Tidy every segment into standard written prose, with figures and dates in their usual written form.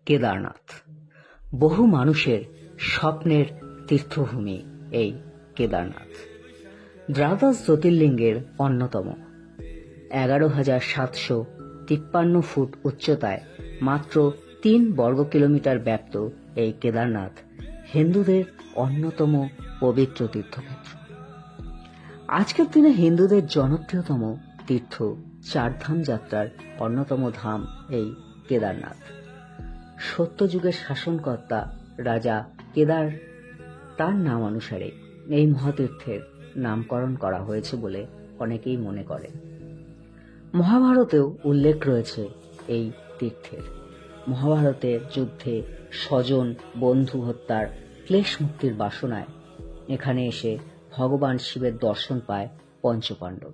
কেদারনাথ বহু মানুষের স্বপ্নের তীর্থভূমি। এই কেদারনাথ দ্বাদশ জ্যোতির্লিঙ্গের অন্যতম। 11,753 ফুট উচ্চতায় মাত্র 3 বর্গ কিলোমিটার ব্যাপ্ত এই কেদারনাথ হিন্দুদের অন্যতম পবিত্র তীর্থক্ষেত্র। আজকের দিনে হিন্দুদের জনপ্রিয়তম তীর্থ চারধাম যাত্রার অন্যতম ধাম এই কেদারনাথ। সত্যযুগের শাসনকর্তা রাজা কেদার, তার নাম অনুসারে এই মহাতীর্থের নামকরণ করা হয়েছে বলে অনেকেই মনে করে। মহাভারতেও উল্লেখ রয়েছে এই তীর্থের। মহাভারতের যুদ্ধে স্বজন বন্ধু হত্যার ক্লেশ মুক্তির বাসনায় এখানে এসে ভগবান শিবের দর্শন পায় পঞ্চপাণ্ডব।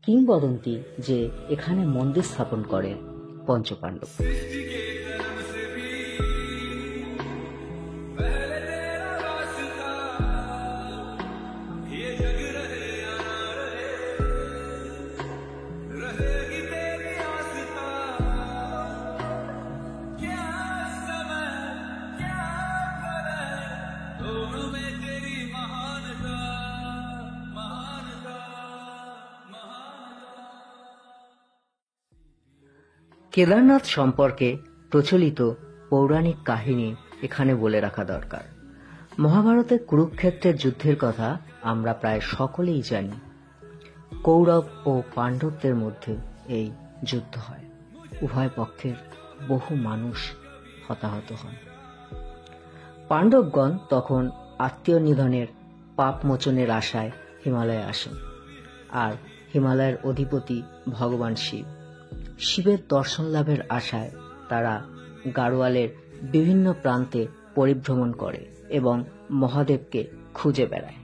কিংবদন্তি যে এখানে মন্দির স্থাপন করে পঞ্চপাণ্ডব। কেদারনাথ সম্পর্কে প্রচলিত পৌরাণিক কাহিনী এখানে বলে রাখা দরকার। মহাভারতে কুরুক্ষেত্রের যুদ্ধের কথা আমরা প্রায় সকলেই জানি। কৌরব ও পাণ্ডবদের মধ্যে এই যুদ্ধ হয়। উভয় পক্ষের বহু মানুষ হতাহত হন। পাণ্ডবগণ তখন আত্মীয় নিধনের পাপ মোচনের আশায় হিমালয়ে আসেন। আর হিমালয়ের অধিপতি ভগবান শিবের দর্শন লাভের আশায় তারা গাড়োয়ালের বিভিন্ন প্রান্তে পরিভ্রমণ করে এবং মহাদেবকে খুঁজে বেড়ায়।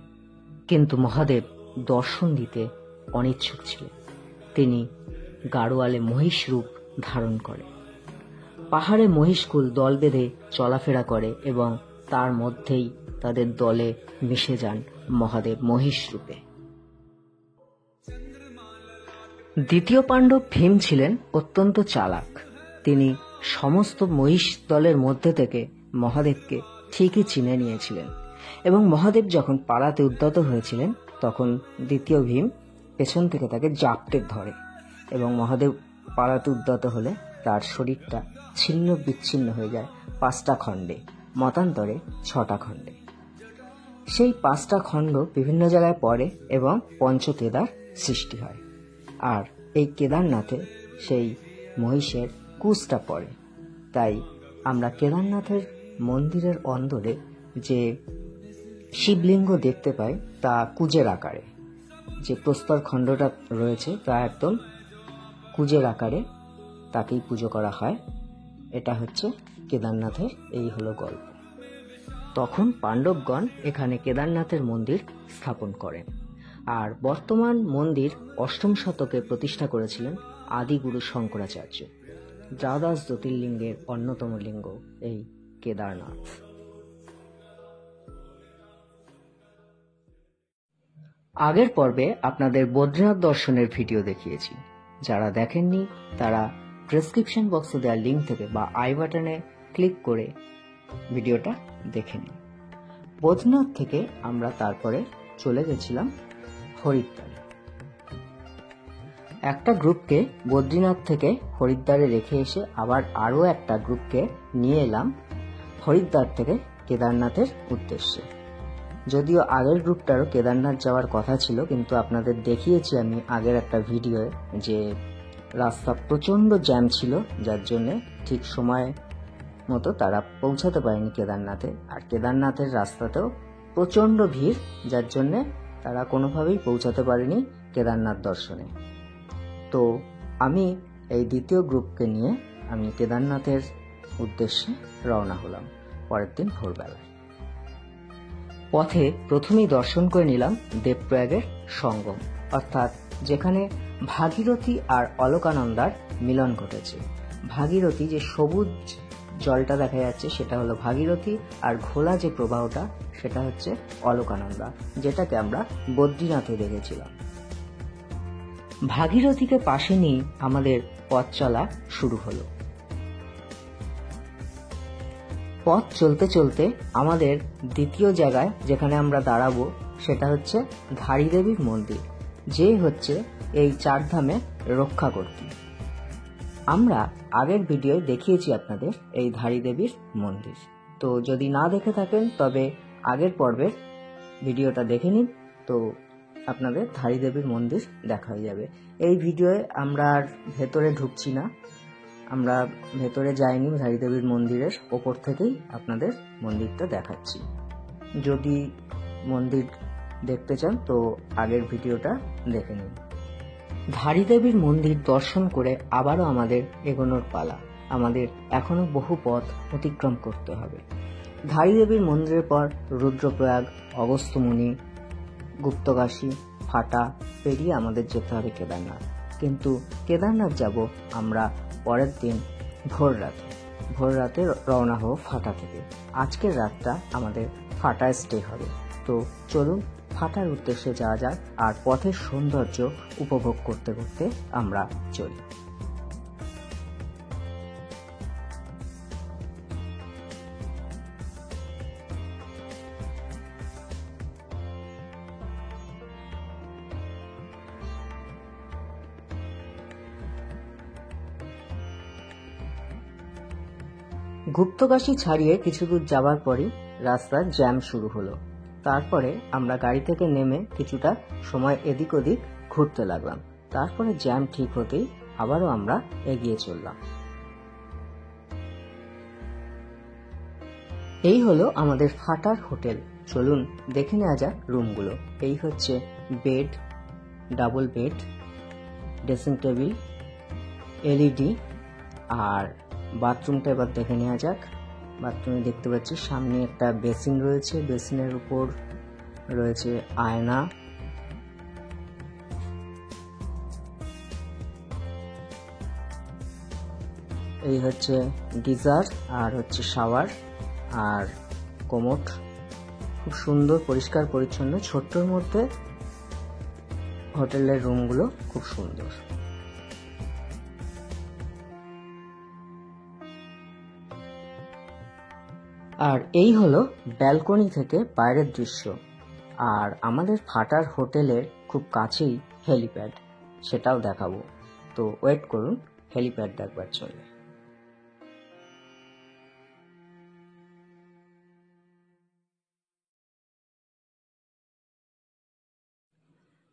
কিন্তু মহাদেব দর্শন দিতে অনিচ্ছুক ছিলেন। তিনি গাড়োয়ালে মহিষ রূপ ধারণ করে। পাহাড়ে মহিষকুল দল বেঁধে চলাফেরা করে এবং তার মধ্যেই তাদের দলে মিশে যান মহাদেব মহিষ রূপে। দ্বিতীয় পাণ্ডব ভীম ছিলেন অত্যন্ত চালাক। তিনি সমস্ত মহিষ দলের মধ্যে থেকে মহাদেবকে ঠিকই চিনে নিয়েছিলেন এবং মহাদেব যখন পালাতে উদ্যত হয়েছিলেন তখন দ্বিতীয় ভীম পেছন থেকে তাকে জাপটে ধরে এবং মহাদেব পালাতে উদ্যত হলে তার শরীরটা ছিন্ন বিচ্ছিন্ন হয়ে যায় 5টা খণ্ডে, মতান্তরে 6টা খণ্ডে। সেই 5টা খণ্ড বিভিন্ন জায়গায় পড়ে এবং পঞ্চকেদার সৃষ্টি হয়। আর এই কেদারনাথে সেই মহিষের কুচটা পড়ে। তাই আমরা কেদারনাথের মন্দিরের অন্দরে যে শিবলিঙ্গ দেখতে পাই তা কুজের আকারে। যে প্রস্তর খণ্ডটা রয়েছে তা একদম কুজের আকারে, তাকেই পুজো করা হয়। এটা হচ্ছে কেদারনাথের এই হলো গল্প। তখন পাণ্ডবগণ এখানে কেদারনাথের মন্দির স্থাপন করেন। আর বর্তমান মন্দির 8ম শতকে প্রতিষ্ঠা করেছিলেন আদিগুরু শঙ্করাচার্য। দ্বাদশ জ্যোতির্লিঙ্গের অন্যতম লিঙ্গ এই কেদারনাথ। আগের পর্বে আপনাদের বদ্রীনাথ দর্শনের ভিডিও দেখিয়েছি। যারা দেখেননি তারা ডেসক্রিপশন বক্সে দেওয়া লিঙ্ক থেকে বা আই বাটনে ক্লিক করে ভিডিওটা দেখে নিন। বদ্রীনাথ থেকে আমরা তারপরে চলে গেছিলাম হরিদ্বারে। একটা গ্রুপকে বদ্রীনাথ থেকে হরিদ্বারে রেখে এসে আবার আরও একটা গ্রুপকে নিয়ে এলাম হরিদ্বার থেকে কেদারনাথের উদ্দেশ্যে। যদিও আগের গ্রুপটারও কেদারনাথ যাওয়ার কথা ছিল, কিন্তু আপনাদের দেখিয়েছি আমি আগের একটা ভিডিওয়ে যে রাস্তা প্রচণ্ড জ্যাম ছিল, যার জন্যে ঠিক সময় মতো তারা পৌঁছাতে পারেনি কেদারনাথে। আর কেদারনাথের রাস্তাতেও প্রচণ্ড ভিড়, যার জন্যে তারা কোনোভাবেই পৌঁছাতে পারেনি কেদারনাথ দর্শনে। তো আমি এই দ্বিতীয় গ্রুপকে নিয়ে আমি কেদারনাথের উদ্দেশ্যে রওনা হলাম পরের দিন ভোরবেলায়। পথে প্রথমেই দর্শন করে নিলাম দেবপ্রয়াগের সঙ্গম, অর্থাৎ যেখানে ভাগীরথী আর অলকানন্দার মিলন ঘটেছে। ভাগীরথী যে সবুজ জলটা দেখা যাচ্ছে সেটা হলো ভাগীরথী, আর ঘোলা যে প্রবাহটা সেটা হচ্ছে অলকানন্দা, যেটাকে আমরা বদ্রীনাথে দেখেছিলাম। ভাগীরথীকে পাশে নিয়ে আমাদের পথ চলা শুরু হলো। পথ চলতে চলতে আমাদের দ্বিতীয় জায়গায় যেখানে আমরা দাঁড়াবো সেটা হচ্ছে ধারী দেবীর মন্দির, যে হচ্ছে এই চারধামে রক্ষা করতে। আমরা আগের ভিডিওয় দেখিয়েছি আপনাদের এই ধারী দেবীর মন্দির, তো যদি না দেখে থাকেন তবে আগের পর্বের ভিডিওটা দেখে নিন, তো আপনাদের ধারী দেবীর মন্দির দেখা হয়ে যাবে। এই ভিডিওয়ে আমরা আর ভেতরে ঢুকছি না, আমরা ভেতরে যাইনি, ধারী দেবীর মন্দিরের ওপর থেকেই আপনাদের মন্দিরটা দেখাচ্ছি। যদি মন্দির দেখতে চান তো আগের ভিডিওটা দেখে নিন। ধারী দেবীর মন্দির দর্শন করে আবারও আমাদের এগোনোর পালা। আমাদের এখনো বহু পথ অতিক্রম করতে হবে। ধারী দেবীর মন্দিরের পর রুদ্রপ্রয়াগ, অগস্ত্যমুনি, গুপ্তকাশী, ফাটা পেরিয়ে আমাদের যেতে হবে কেদারনাথ। কিন্তু কেদারনাথ যাব আমরা পরের দিন ভোর রাতে রওনা হব ফাটা থেকে। আজকের রাতটা আমাদের ফাটায় স্টে হবে। তো চলুন ফাটার উদ্দেশ্যে যাওয়া যাক, আর পথের সৌন্দর্য উপভোগ করতে করতে আমরা চলি। গুপ্তকাশী ছাড়িয়ে কিছু দূর যাবার পরই রাস্তার জ্যাম শুরু হলো। তারপরে আমরা গাড়ি থেকে নেমে কিছুটা সময় এদিক ওদিক ঘুরতে লাগলাম। তারপরে জ্যাম ঠিক হতেই আবারও আমরা এগিয়ে চললাম। এই হলো আমাদের ফাটার হোটেল। চলুন দেখে নেওয়া যাক রুমগুলো। এই হচ্ছে bed, double bed, dressing table, LED, আর বাথরুমটা এবার দেখে নেওয়া যাক। বাথরুমে দেখতে পাচ্ছি সামনে একটা বেসিন রয়েছে, বেসিনের উপর রয়েছে আয়না, এই হচ্ছে গিজার, আর হচ্ছে শাওয়ার আর কোমোড। খুব সুন্দর, পরিষ্কার পরিচ্ছন্ন, ছোট্টর মধ্যে হোটেলের রুমগুলো খুব সুন্দর। আর এই হলো ব্যালকনি থেকে বাইরের দৃশ্য। আর আমাদের ফাটার হোটেলের খুব কাছেই হেলিপ্যাড, সেটাও দেখাবো। তো ওয়েট করুন হেলিপ্যাড দেখবার জন্য।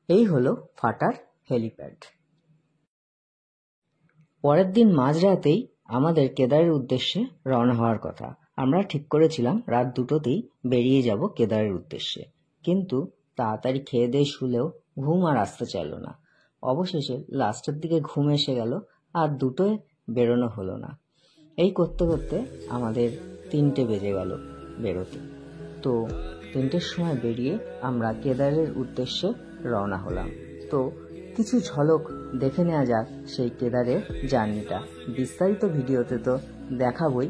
এই হলো ফাটার হেলিপ্যাড। পরের দিন মাঝরাতেই আমাদের কেদারের উদ্দেশ্যে রওনা হওয়ার কথা। আমরা ঠিক করেছিলাম রাত 2টোতেই বেরিয়ে যাব কেদারের উদ্দেশ্যে, কিন্তু তাড়াতাড়ি খেয়ে দিয়ে শুলেও ঘুম আর আসতে চাইল না। অবশেষে লাস্টের দিকে ঘুম এসে গেল, আর 2টোয় বেরোনো হলো না। এই করতে করতে আমাদের 3টে বেজে গেল বেরোতে। তো 3টের সময় বেরিয়ে আমরা কেদারের উদ্দেশ্যে রওনা হলাম। তো কিছু ঝলক দেখে নেওয়া যাক সেই কেদারের জার্নিটা। বিস্তারিত ভিডিওতে তো দেখাবই,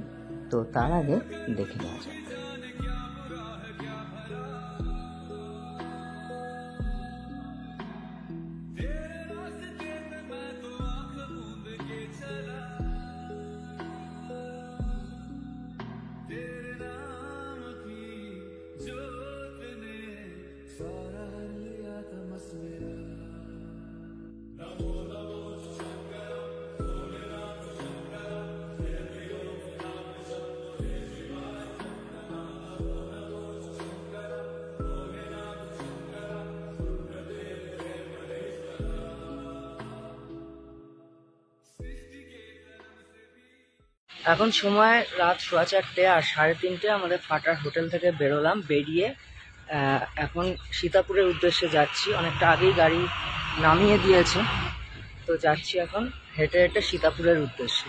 তো তার আগে দেখে নেওয়া যাক। এখন সময় রাত 4:15, আর 3:30 আমাদের ফাটার হোটেল থেকে বেরোলাম। বেরিয়ে এখন সীতাপুরের উদ্দেশ্যে যাচ্ছি। অনেকটা আগেই গাড়ি নামিয়ে দিয়েছে, তো যাচ্ছি এখন হেঁটে হেঁটে সীতাপুরের উদ্দেশ্যে।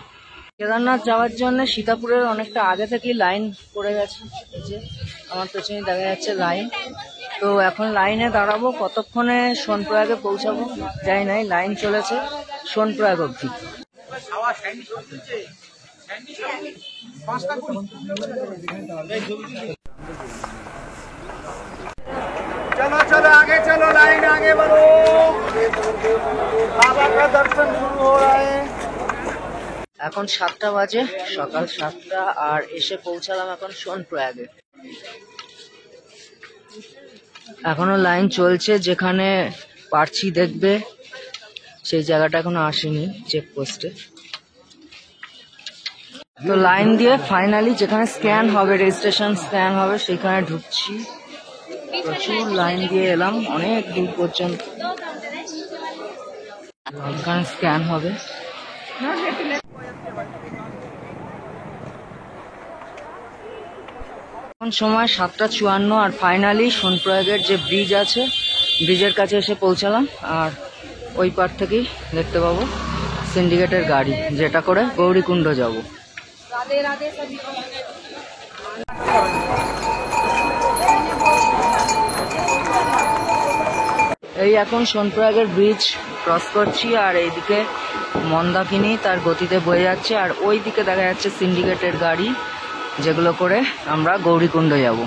কেদারনাথ যাওয়ার জন্য সীতাপুরের অনেকটা আগে থেকেই লাইন পড়ে গেছে। এই যে আমার পেছনে দেখা যাচ্ছে লাইন। তো এখন লাইনে দাঁড়াবো। কতক্ষণে সোনপ্রয়াগে পৌঁছাবো জানি না, লাইন চলেছে সোনপ্রয়াগ অবধি। चलो चलो आगे चलो, लाइन आगे बढ़ो। बाबा का दर्शन शुरू हो रहा है। এখন 7টা বাজে, সকাল 7টা, আর এসে পৌঁছালাম এখন সোনপ্রয়াগে। এখনো লাইন চলছে, যেখানে পারছি দেখবে সেই জায়গাটা এখনো আসেনি চেকপোস্টে। তো লাইন দিয়ে ফাইনালি যেখানে স্ক্যান হবে, রেজিস্ট্রেশন স্ক্যান হবে, সেখানে ঢুকছি। প্রচুর লাইন দিয়ে এলাম, অনেক দূর পর্যন্ত। এখানে স্ক্যান হবে। এখন সময় 7টা 54, আর ফাইনালি সোনপ্রয়াগের যে ব্রিজ আছে, ব্রিজের কাছে এসে পৌঁছালাম। আর ওই পার থেকেই দেখতে পাবো সিন্ডিকেটের গাড়ি, যেটা করে গৌরীকুণ্ড যাব। এই এখন সোনপ্রয়াগের ব্রিজ ক্রস করছি, আর এইদিকে মন্দাকিনী তার গতিতে বয়ে যাচ্ছে, আর ওই দিকে দেখা যাচ্ছে সিন্ডিকেটের গাড়ি, যেগুলো করে আমরা গৌরীকুণ্ড যাব।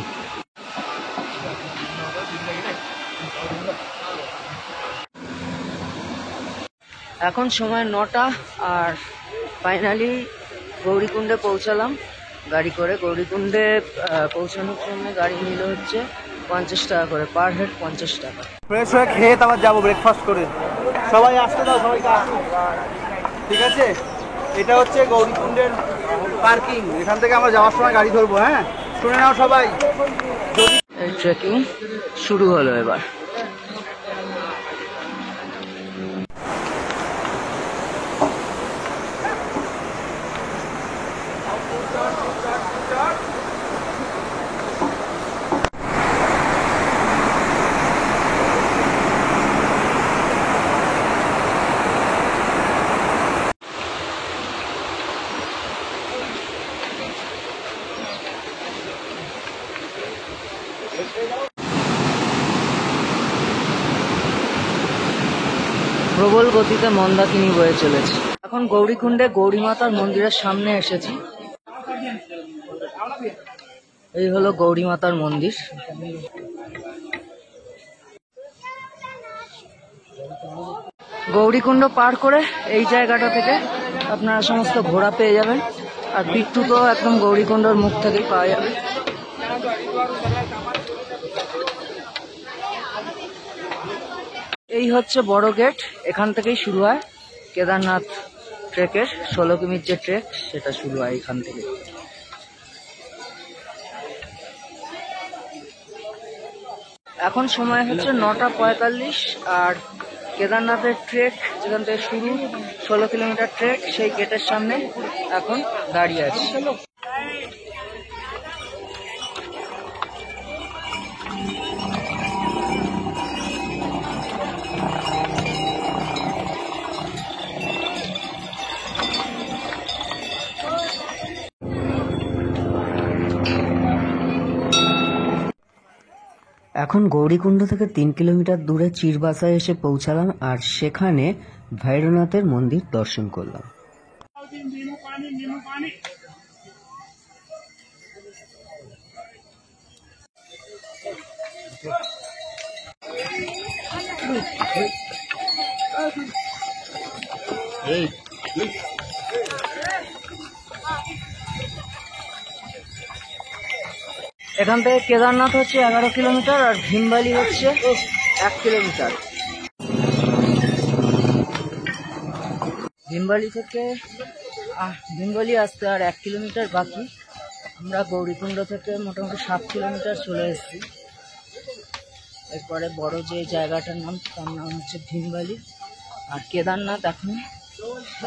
এখন সময় 9টা, আর ফাইনালি গৌরীকুণ্ডে পৌঁছালাম গাড়ি করে। গৌরীকুণ্ডে পৌঁছানোর জন্য গাড়ি নিল হচ্ছে 50 টাকা করে, পার হেড 50 টাকা। ফ্রেশ হয়ে খেয়ে আবার যাবো ব্রেকফাস্ট করে। সবাই আসতে দাও, সবাইকে আসুন, ঠিক আছে? এটা হচ্ছে গৌরীকুণ্ডের পার্কিং, এখান থেকে আমরা যাওয়ার সময় গাড়ি ধরবো। হ্যাঁ, শুনে নাও সবাই। এই ট্রেকিং শুরু হলো এবার। প্রবল গতিতে মন্দাকিনী বয়ে চলেছে। এখন গৌরীকুণ্ডে গৌরী মাতার মন্দিরের সামনে এসেছি। এই হলো গৌরী মাতার মন্দির। গৌরীকুণ্ড পার করে এই জায়গাটা থেকে আপনারা সমস্ত ঘোড়া পেয়ে যাবেন, আর পিট্টু তো একদম গৌরীকুণ্ডর মুখ থেকেই পাওয়া যাবে। এই হচ্ছে বড় গেট, এখান থেকেই শুরু হয় কেদারনাথ ট্রেকের 16 কিমির যে ট্রেক, সেটা শুরু হয় এখান থেকে। এখন সময় হচ্ছে 9টা 45, আর কেদারনাথের ট্রেক যেখান থেকে শুরু 16 কিলোমিটার ট্রেক, সেই গেটের সামনে এখন দাঁড়িয়ে আছি। এখন গৌরীকুণ্ড থেকে 3 কিলোমিটার দূরে চিরবাসায় এসে পৌঁছালাম, আর সেখানে ভৈরবনাথের মন্দির দর্শন করলাম। এখান থেকে কেদারনাথ হচ্ছে 11 কিলোমিটার, আর ভীমবালি হচ্ছে 1 কিলোমিটার। ভীমবালি আসতে আর 1 কিলোমিটার বাকি। আমরা গৌরীকুণ্ড থেকে মোটামুটি 7 কিলোমিটার চলে এসেছি। এরপরে বড় যে জায়গাটার নাম, তার নাম হচ্ছে ভীমবালি। আর কেদারনাথ এখন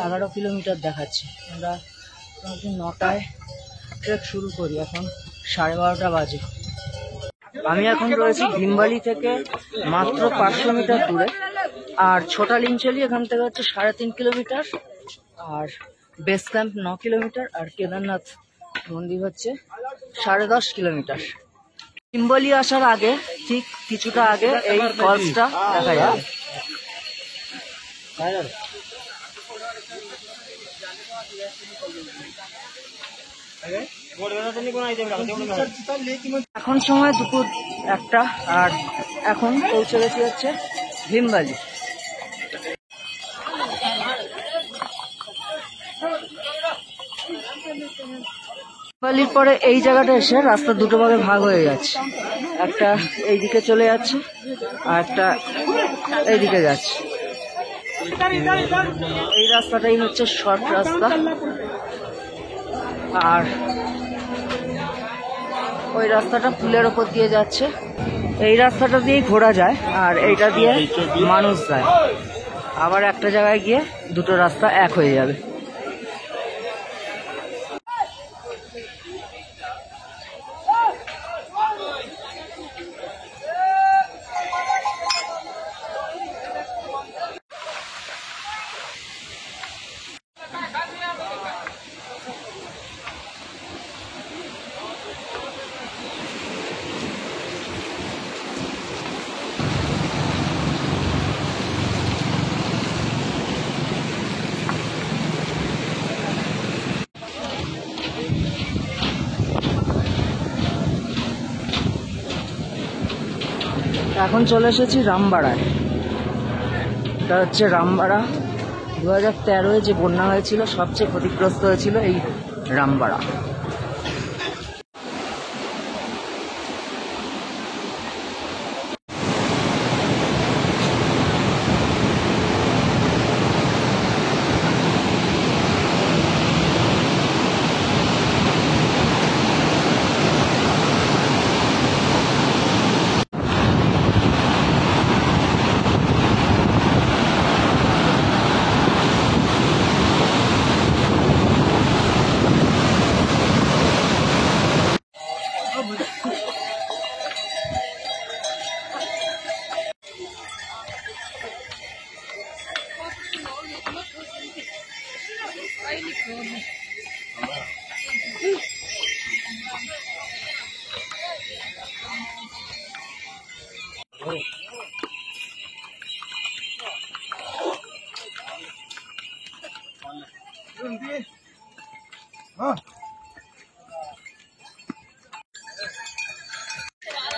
11 কিলোমিটার দেখাচ্ছে। আমরা মোটামুটি 9টায় ট্রেক শুরু করি, এখন 12:30 বাজে। আমি এখন রয়েছি ভীমবালি থেকে মাত্র 500 মিটার দূরে, আর ছোটা লিঞ্চলি এখান থেকে হচ্ছে 3.5 কিলোমিটার, আর বেস ক্যাম্প 9 কিলোমিটার, আর কেদারনাথ মন্দির হচ্ছে 10.5 কিলোমিটার। ভীমবালি আসার আগে, ঠিক কিছুটা আগে, এই ফলসটা দেখা যায়। এখন সময় দুপুর 1টা, আর এখন পৌঁছে গেছি হচ্ছে ভীমবালি। বালির পরে এই জায়গাটা এসে রাস্তা দুটো ভাগে ভাগ হয়ে যাচ্ছে, একটা এইদিকে চলে যাচ্ছে আর একটা এইদিকে যাচ্ছে। এই রাস্তাটাই হচ্ছে শর্ট রাস্তা, আর ওই রাস্তাটা পুলের ওপর দিয়ে যাচ্ছে। এই রাস্তাটা দিয়েই ঘোরা যায় আর এইটা দিয়ে মানুষ যায়। আবার একটা জায়গায় গিয়ে দুটো রাস্তা এক হয়ে যাবে। এখন চলে এসেছি রামবাড়ায়। এটা হচ্ছে রামবাড়া। 2013-এ যে বন্যা হয়েছিল সবচেয়ে ক্ষতিগ্রস্ত হয়েছিল এই রামবাড়া।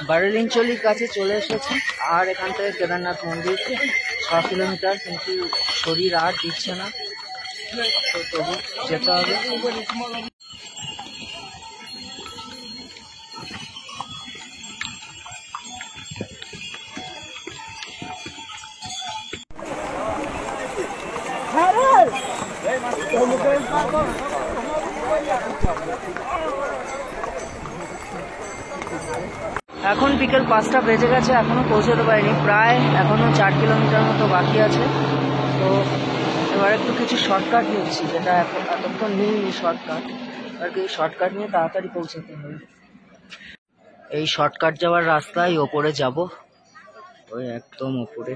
বারেলিনচলির কাছে চলে এসেছি, আর এখান থেকে কেদারনাথ মন্দির 6 কিলোমিটার, কিন্তু শরীর আর দিচ্ছে না, তো তবু যেতে হবে। এখন বিকেল 5টা বেজে গেছে, এখনো পৌঁছতে পারিনি, প্রায় এখনো 4 কিলোমিটার মতো বাকি আছে। তো এবার একটু কিছু শর্টকাট নিচ্ছি, যেটা এতক্ষণ নিইনি শর্টকাট, আর কি শর্টকাট নিয়ে তাড়াতাড়ি পৌঁছাতে হবে। এই শর্টকাট যাওয়ার রাস্তায় ওপরে যাব, ওই একদম ওপরে।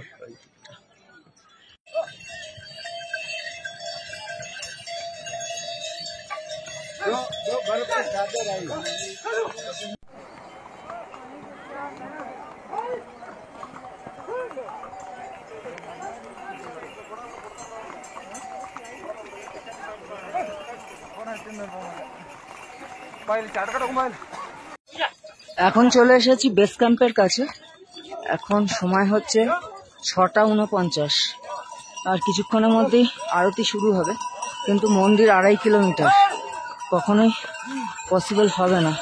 এখন চলে এসেছি বেস ক্যাম্পের কাছে। এখন সময় হচ্ছে 6টা 49, আর কিছুক্ষণের মধ্যেই আরতি শুরু হবে, কিন্তু মন্দির 2.5 কিলোমিটার, কখনোই পসিবল হবে না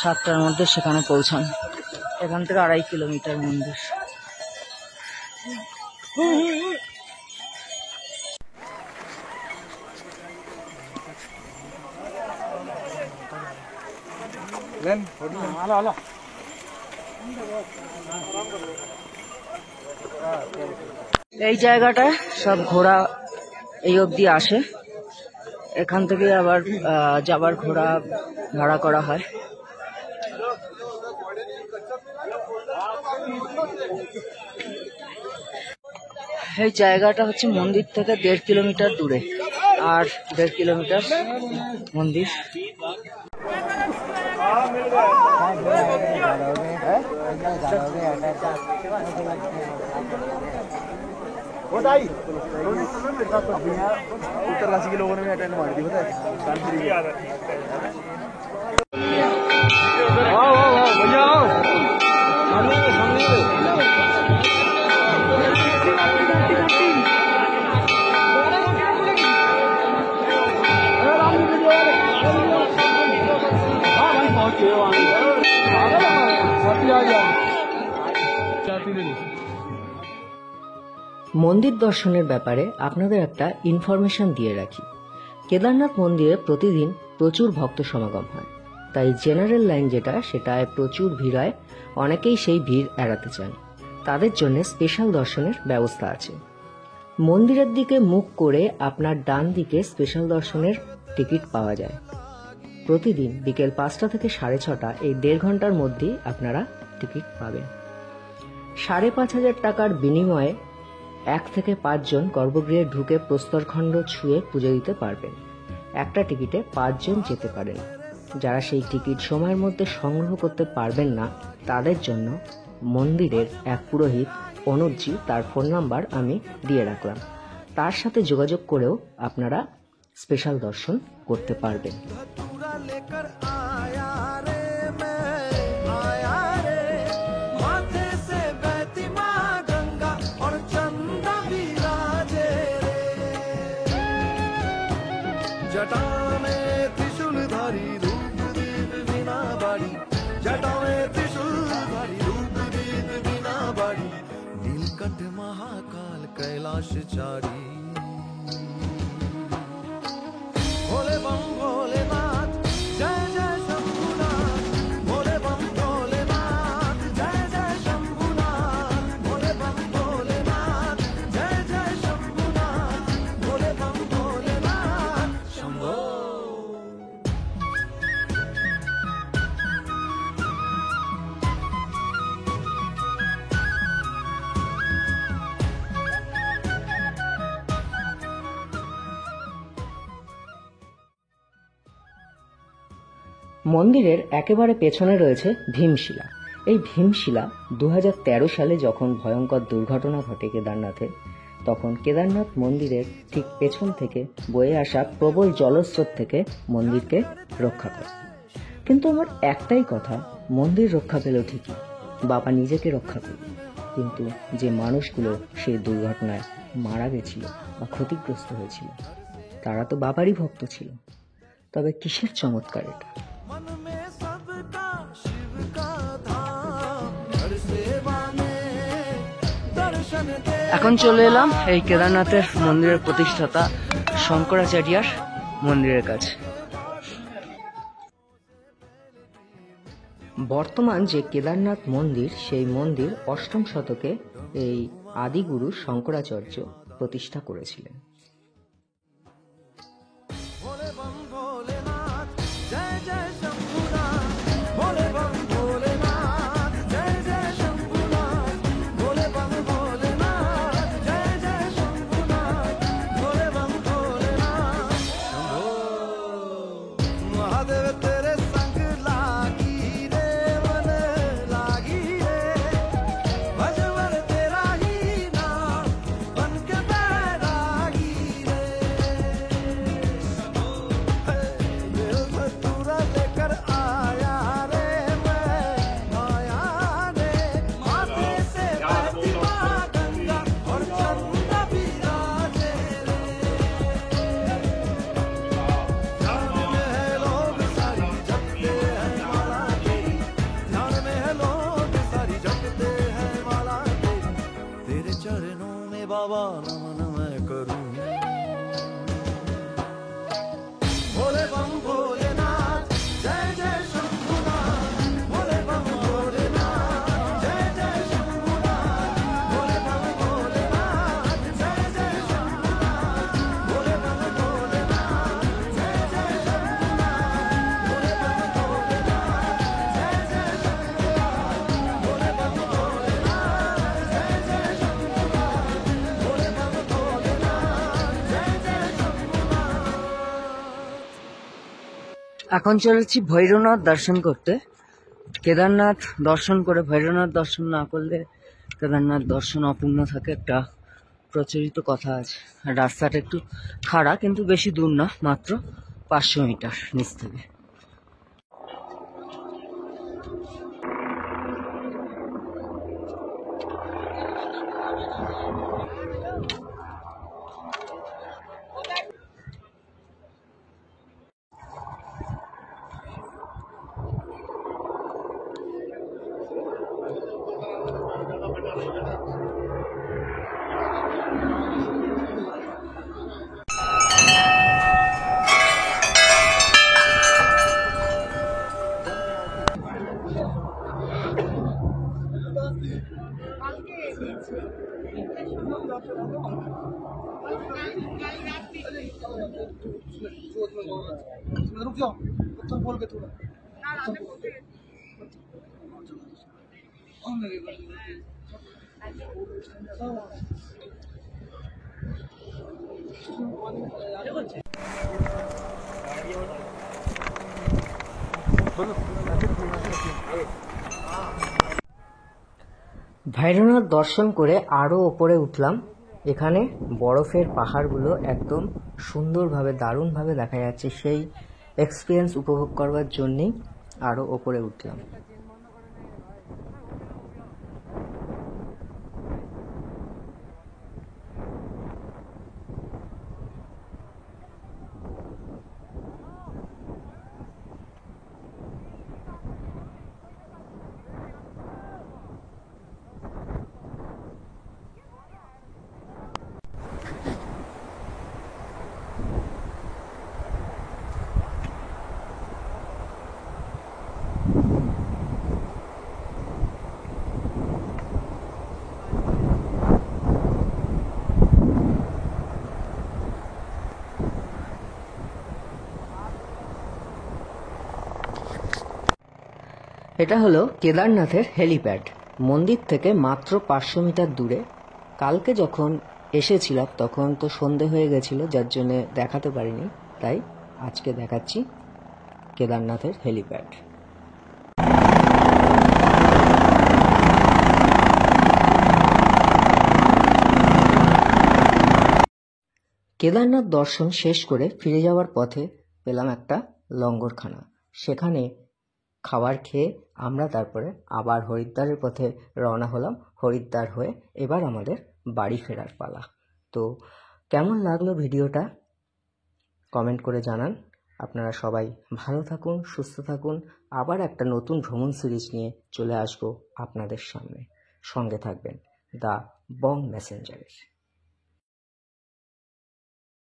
7টার মধ্যে সেখানে পৌঁছানো। এখান থেকে 2.5 কিলোমিটার মন্দির। এই জায়গাটায় সব ঘোড়া এই অবধি আসে, এখান থেকে আবার যাবার ঘোড়া ভাড়া করা হয়। এই জায়গাটা হচ্ছে মন্দির থেকে 1.5 কিলোমিটার দূরে, আর 1.5 কিলোমিটার মন্দির। उत्तरकाशी के लोगों ने भी अटेंड मार दी, पता है। মন্দির দর্শনের ব্যাপারে আপনাদের একটা ইনফরমেশন দিয়ে রাখি। কেদারনাথ মন্দিরে প্রতিদিন প্রচুর ভক্ত সমাগম হয়, তাই জেনারেল লাইন সেটায় প্রচুর ভিড় হয়। অনেকেই সেই ভিড় এড়াতে চান, তাদের জন্য স্পেশাল দর্শনের ব্যবস্থা আছে। মন্দিরের দিকে মুখ করে আপনার ডান দিকে স্পেশাল দর্শনের টিকিট পাওয়া যায়। প্রতিদিন বিকেল 5টা থেকে 6:30 এই 1.5 ঘন্টার মধ্যেই আপনারা টিকিট পাবেন। 5,500 টাকার বিনিময়ে 1 থেকে 5 জন গর্ভগৃহে ঢুকে প্রস্তরখণ্ড ছুঁয়ে পুজো দিতে পারবেন। একটা টিকিটে 5 জন যেতে পারেন। যারা সেই টিকিট সময়ের মধ্যে সংগ্রহ করতে পারবেন না, তাদের জন্য মন্দিরের এক পুরোহিত অনুজজি, তার ফোন নাম্বার আমি দিয়ে রাখলাম, তার সাথে যোগাযোগ করেও আপনারা স্পেশাল দর্শন করতে পারবেন। जटा में त्रिशूलधारी रूप दीप बिना बाड़ी, जटा में त्रिशूलधारी रूप दीप बिना बाड़ी, नीलकंठ महाकाल कैलाशचारी। भोले बम भोलेनाथ जय जय शंभुनाथ, भोले बम भोलेनाथ जय जय शंभुनाथ, भोले बम भोलेनाथ जय जय शंभुनाथ, भोले बम भोलेनाथ शंभो। মন্দিরের একেবারে পেছনে রয়েছে ভীমশিলা। এই ভীমশিলা 2013 সালে যখন ভয়ঙ্কর দুর্ঘটনা ঘটে কেদারনাথে, তখন কেদারনাথ মন্দিরের ঠিক পেছন থেকে বয়ে আসা প্রবল জলস্রোত থেকে মন্দিরকে রক্ষা করে। কিন্তু আমার একটাই কথা, মন্দির রক্ষা পেল ঠিকই, বাবা নিজেকে রক্ষা করল, কিন্তু যে মানুষগুলো সেই দুর্ঘটনায় মারা গেছিল বা ক্ষতিগ্রস্ত হয়েছিল, তারা তো বাবারই ভক্ত ছিল। তবে কিসের চমৎকার এটা! मन में सबका शिव का धाम, हर सेवा में दर्शन दे। এখন চলে এলাম এই কেদারনাথের মন্দিরের প্রতিষ্ঠাতা শঙ্করাচার্যার মন্দিরের কাছে। বর্তমান যে কেদারনাথ মন্দির, সেই মন্দির 8ম শতকে এই আদিগুরু শঙ্করাচার্য প্রতিষ্ঠা করেছিলেন। भोले बम भोलेनाथ जय जय शंभुनाथ, भोले बम भोलेनाथ जय जय शंभुनाथ, भोले बम भोलेनाथ जय जय शंभुनाथ, भोले बम भोलेनाथ शंभो। महादेव तेरे संग लागी रे मन लागी रे, भजवर तेरा ही नाम बन के बैरागी रे। धतूरा लेकर आया रे मैं आया रे, माथे से बहती माँ गंगा और चंदा बिराजे रे। ध्यान में है लोग सारी जपते हैं माला तेरी, ध्यान में है लोग सारी जपते हैं माला तेरी, तेरे चरणों में बाबा नमन मैं करूं। भोले बम भोलेनाथ जय जय शंभुनाथ, भोले बम भोलेनाथ जय जय शंभुनाथ, भोले बम भोलेनाथ जय जय शंभुनाथ, भोले बम भोलेनाथ जय जय शंभुनाथ, भोले बम भोलेनाथ जय जय शंभुनाथ, भोले बम भोलेनाथ जय जय शंभुनाथ, भोले बम भोलेनाथ जय जय शंभुनाथ। এখন চলেছি ভৈরবনাথ দর্শন করতে। কেদারনাথ দর্শন করে ভৈরবনাথ দর্শন না করলে কেদারনাথ দর্শন অপূর্ণ থাকে, একটা প্রচলিত কথা আছে। আর রাস্তাটা একটু খাড়া, কিন্তু বেশি দূর না, মাত্র 500 মিটার নিচ থেকে। जाओ उत्तर बोल के थोड़ा ভৈরবনাথ দর্শন করে আরও ওপরে উঠলাম। এখানে বরফের পাহাড়গুলো একদম সুন্দরভাবে দারুণভাবে দেখা যাচ্ছে। সেই এক্সপিরিয়েন্স উপভোগ করবার জন্যেই আরও ওপরে উঠলাম। এটা হলো কেদারনাথের হেলিপ্যাড, মন্দির থেকে মাত্র 500 মিটার দূরে। কালকে যখন এসেছিলাম তখন তো সন্ধে হয়ে গেছিল, যার জন্য দেখাতে পারিনি, তাই আজকে দেখাচ্ছি কেদারনাথের হেলিপ্যাড। কেদারনাথ দর্শন শেষ করে ফিরে যাওয়ার পথে পেলাম একটা লঙ্গরখানা। সেখানে খাবার খেয়ে আমরা তারপরে আবার হরিদ্বারের পথে রওনা হলাম। হরিদ্বার হয়ে এবার আমাদের বাড়ি ফেরার পালা। তো কেমন লাগলো ভিডিওটা কমেন্ট করে জানান। আপনারা সবাই ভালো থাকুন, সুস্থ থাকুন। আবার একটা নতুন ভ্রমণ সিরিজ নিয়ে চলে আসবো আপনাদের সামনে। সঙ্গে থাকবেন দ্য বং মেসেঞ্জারের।